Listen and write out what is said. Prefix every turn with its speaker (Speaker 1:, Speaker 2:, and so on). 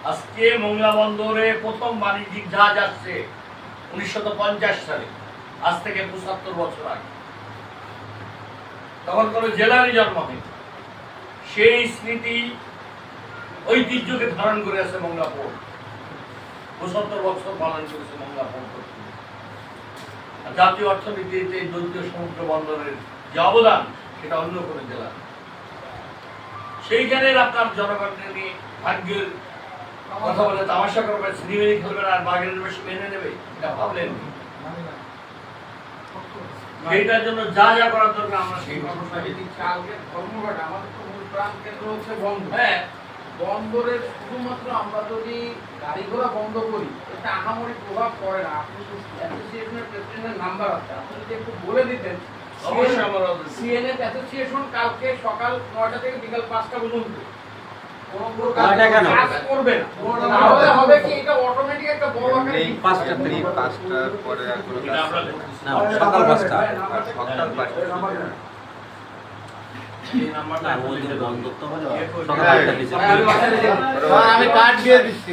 Speaker 1: আজকে মোংলা বন্দরে প্রথম বাণিজ্যিক জাহাজ আসছে 1950 সালে, আজ থেকে 75 বছর আগে। তখন কোনো জেলারই জন্ম হয়নি। সেই স্মৃতি ঐতিহ্যকে ধারণ করে আছে মোংলা পোর্ট। 75 বছর পালন করেছে মোংলা পোর্ট। জাতীয় অর্থনীতিতে দরিদ্র সমুদ্র বন্দরের যে অবদান, সেটা অন্য কোনো জেলা। সেইখানের আপনার জনগণকে নিয়ে ভাগ্যের কথা বলে তামাশা করবেন, সিনেমানি খেলবেন আর বাঘের বেশি মেনে নেবে, এটা ভাবলেন। সেইটার জন্য যা যা করার দরকার আমরা সেই
Speaker 2: ধর্মঘট আমাদের তো মূল প্রাণ কেন্দ্র হচ্ছে বন্দর।
Speaker 1: হ্যাঁ,
Speaker 2: বন্দরের শুধুমাত্র আমরা যদি গাড়ি ঘোড়া বন্ধ করি, এটা আহামরি প্রভাব পড়ে না। আপনি অ্যাসোসিয়েশনের প্রেসিডেন্টের নাম্বার আছে, আপনি যদি একটু বলে দিতেন।
Speaker 1: অবশ্যই আমার
Speaker 2: সিএনএফ অ্যাসোসিয়েশন কালকে সকাল 9টা থেকে বিকাল 5টা পর্যন্ত কাজ করবে না। তাহলে হবে কি, এটা অটোমেটিক একটা বড় আকারে
Speaker 3: 5টার পরে
Speaker 1: এটা আমরা
Speaker 4: না, সকাল 5টা।
Speaker 3: সকাল 5টা
Speaker 1: এই নাম্বারটা
Speaker 4: বন্ধ তো হলো
Speaker 1: ইয়ে করে-
Speaker 4: সকাল 8টা
Speaker 3: আমি কার্ড দিয়ে দিচ্ছি।